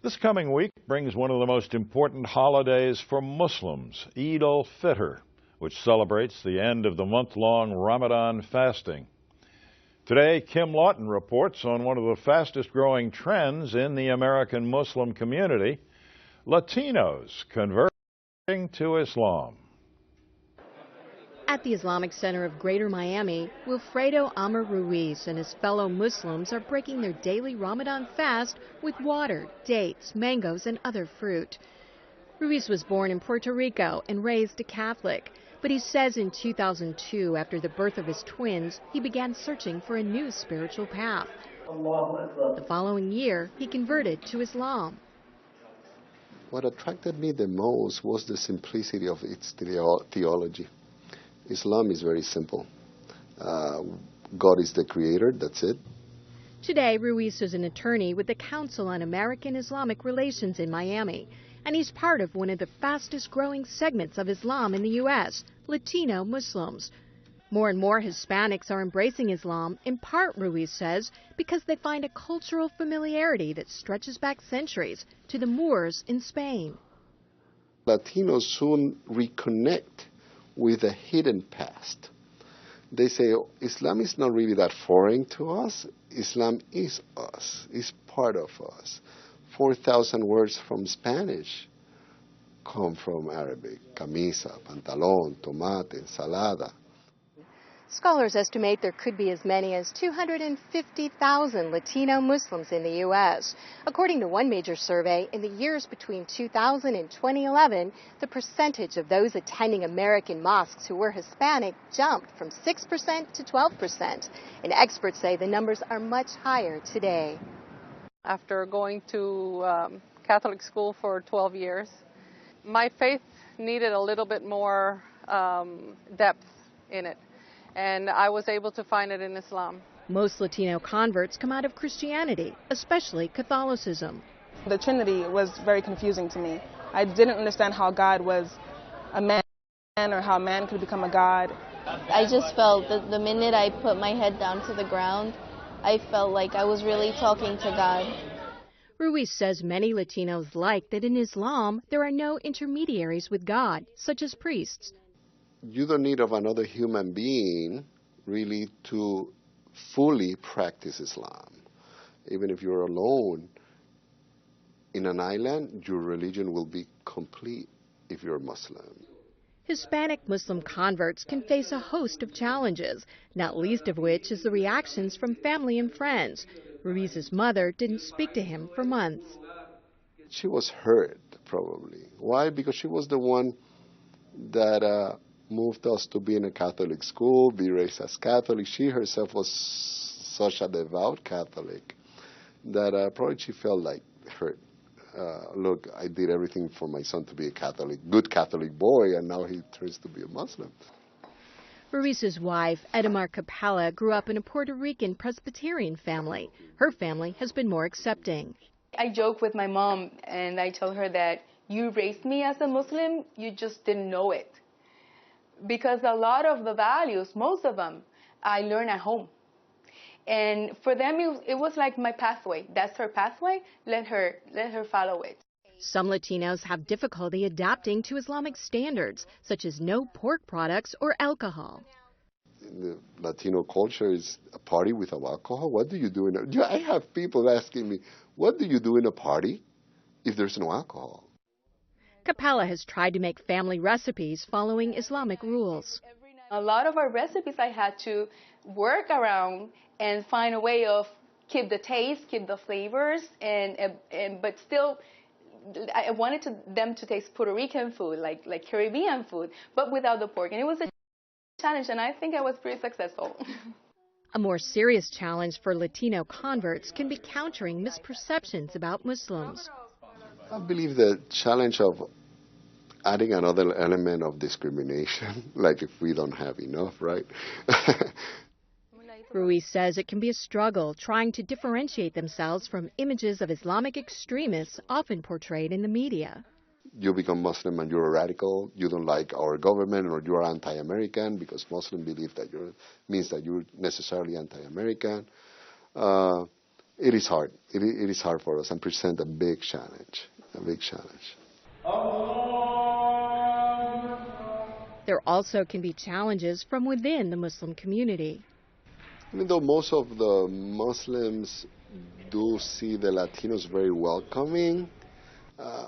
This coming week brings one of the most important holidays for Muslims, Eid al-Fitr, which celebrates the end of the month-long Ramadan fasting. Today, Kim Lawton reports on one of the fastest-growing trends in the American Muslim community, Latinos converting to Islam. At the Islamic Center of Greater Miami, Wilfredo Amar Ruiz and his fellow Muslims are breaking their daily Ramadan fast with water, dates, mangoes, and other fruit. Ruiz was born in Puerto Rico and raised a Catholic, but he says in 2002, after the birth of his twins, he began searching for a new spiritual path. The following year, he converted to Islam. What attracted me the most was the simplicity of its theology. Islam is very simple. God is the creator, that's it. Today, Ruiz is an attorney with the Council on American Islamic Relations in Miami, and he's part of one of the fastest growing segments of Islam in the U.S., Latino Muslims. More and more Hispanics are embracing Islam, in part, Ruiz says, because they find a cultural familiarity that stretches back centuries to the Moors in Spain. Latinos soon reconnect with a hidden past. They say, oh, Islam is not really that foreign to us. Islam is us, is part of us. 4,000 words from Spanish come from Arabic. Camisa, pantalón, tomate, ensalada. Scholars estimate there could be as many as 250,000 Latino Muslims in the U.S. According to one major survey, in the years between 2000 and 2011, the percentage of those attending American mosques who were Hispanic jumped from 6% to 12%. And experts say the numbers are much higher today. After going to Catholic school for 12 years, my faith needed a little bit more depth in it. And I was able to find it in Islam. Most Latino converts come out of Christianity, especially Catholicism. The Trinity was very confusing to me. I didn't understand how God was a man or how man could become a God. I just felt that the minute I put my head down to the ground, I felt like I was really talking to God. Ruiz says many Latinos like that in Islam there are no intermediaries with God, such as priests. You don't need of another human being really to fully practice Islam. Even if you're alone in an island, your religion will be complete if you're Muslim. Hispanic Muslim converts can face a host of challenges, not least of which is the reactions from family and friends. Ruiz's mother didn't speak to him for months. She was hurt, probably. Why? Because she was the one that moved us to be in a Catholic school, be raised as Catholic. She herself was such a devout Catholic that probably she felt like hurt. Look, I did everything for my son to be a Catholic, good Catholic boy, and now he turns to be a Muslim. Ruiz's wife, Edamar Capella, grew up in a Puerto Rican Presbyterian family. Her family has been more accepting. I joke with my mom, and I tell her that you raised me as a Muslim, you just didn't know it. Because a lot of the values, most of them, I learned at home. And for them, it was like my pathway. That's her pathway. Let her follow it. Some Latinos have difficulty adapting to Islamic standards, such as no pork products or alcohol. The Latino culture is a party without alcohol. What do you do in a... I have people asking me, what do you do in a party if there's no alcohol? Capella has tried to make family recipes following Islamic rules. A lot of our recipes I had to work around and find a way of keep the taste, keep the flavors, but still I wanted them to taste Puerto Rican food, like Caribbean food, but without the pork. And it was a challenge, and I think I was pretty successful. A more serious challenge for Latino converts can be countering misperceptions about Muslims. I believe the challenge of adding another element of discrimination, like if we don't have enough, right? Ruiz says it can be a struggle trying to differentiate themselves from images of Islamic extremists often portrayed in the media. You become Muslim and you're a radical, you don't like our government, or you're anti-American, because Muslim believe that means that you're necessarily anti-American. It is hard. It is hard for us and present a big challenge, There also can be challenges from within the Muslim community. Even though most of the Muslims do see the Latinos very welcoming,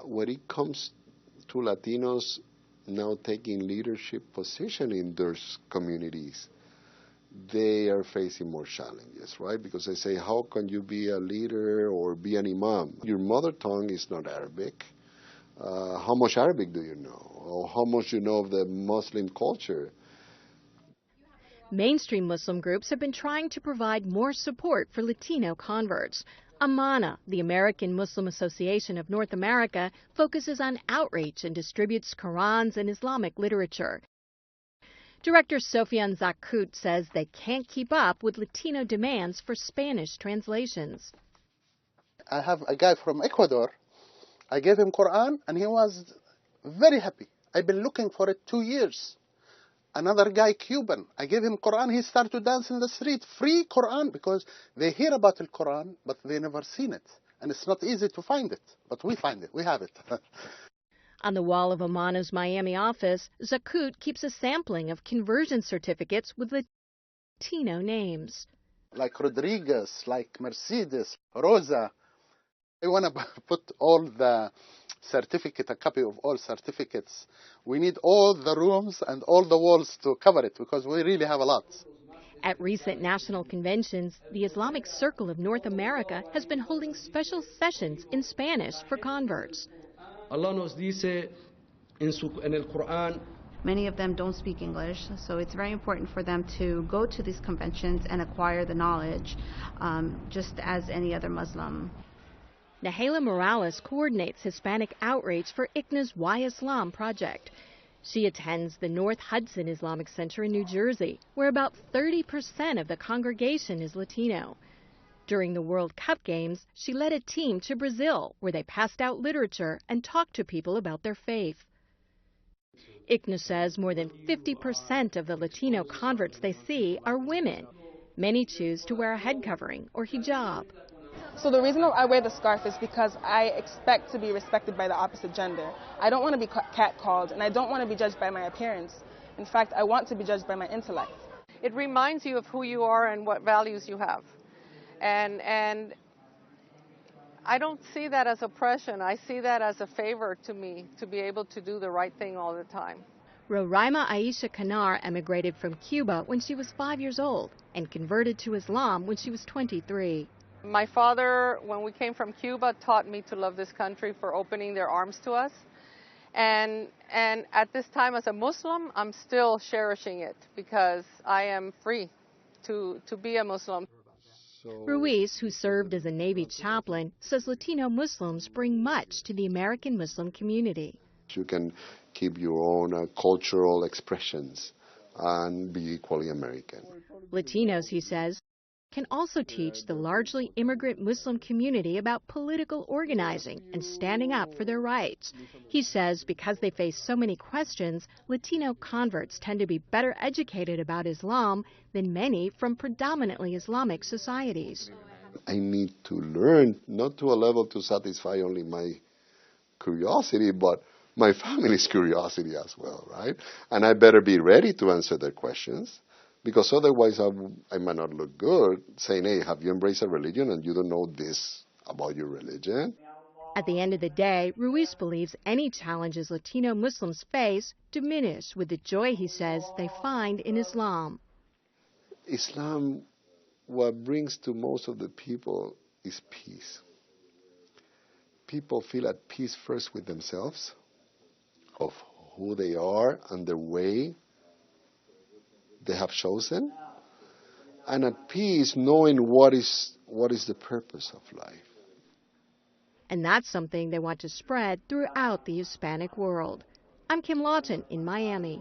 when it comes to Latinos now taking leadership position in their communities, they are facing more challenges, right? Because they say, how can you be a leader or be an imam? Your mother tongue is not Arabic. How much Arabic do you know? Or how much you know of the Muslim culture? Mainstream Muslim groups have been trying to provide more support for Latino converts. Amana, the American Muslim Association of North America, focuses on outreach and distributes Qurans and Islamic literature. Director Sofian Zakut says they can't keep up with Latino demands for Spanish translations. I have a guy from Ecuador. I gave him Quran and he was very happy. I've been looking for it 2 years. Another guy, Cuban, I gave him Quran. He started to dance in the street. Free Quran, because they hear about the Quran, but they never seen it. And it's not easy to find it, but we find it. We have it. On the wall of Amana's Miami office, Zakut keeps a sampling of conversion certificates with Latino names. Like Rodriguez, like Mercedes, Rosa. I want to put all the certificate, a copy of all certificates. We need all the rooms and all the walls to cover it because we really have a lot. At recent national conventions, the Islamic Circle of North America has been holding special sessions in Spanish for converts. Allah nos dice en el Quran. Many of them don't speak English, so it's very important for them to go to these conventions and acquire the knowledge, just as any other Muslim. Nahela Morales coordinates Hispanic outreach for ICNA's Why Islam project. She attends the North Hudson Islamic Center in New Jersey, where about 30% of the congregation is Latino. During the World Cup games, she led a team to Brazil, where they passed out literature and talked to people about their faith. ICNA says more than 50% of the Latino converts they see are women. Many choose to wear a head covering or hijab. So the reason I wear the scarf is because I expect to be respected by the opposite gender. I don't want to be catcalled, and I don't want to be judged by my appearance. In fact, I want to be judged by my intellect. It reminds you of who you are and what values you have. And I don't see that as oppression. I see that as a favor to me to be able to do the right thing all the time. Roraima Aisha Kanar emigrated from Cuba when she was 5 years old and converted to Islam when she was 23. My father, when we came from Cuba, taught me to love this country for opening their arms to us. And at this time as a Muslim, I'm still cherishing it because I am free to be a Muslim. Ruiz, who served as a Navy chaplain, says Latino Muslims bring much to the American Muslim community. You can keep your own cultural expressions and be equally American. Latinos, he says, can also teach the largely immigrant Muslim community about political organizing and standing up for their rights. He says because they face so many questions, Latino converts tend to be better educated about Islam than many from predominantly Islamic societies. I need to learn, not to a level to satisfy only my curiosity, but my family's curiosity as well, right? And I better be ready to answer their questions. Because otherwise I might not look good saying, hey, have you embraced a religion and you don't know this about your religion? At the end of the day, Ruiz believes any challenges Latino Muslims face diminish with the joy, he says, they find in Islam. Islam, what brings to most of the people is peace. People feel at peace first with themselves, of who they are and the way they have chosen, and at peace knowing what is the purpose of life. And that's something they want to spread throughout the Hispanic world. I'm Kim Lawton in Miami.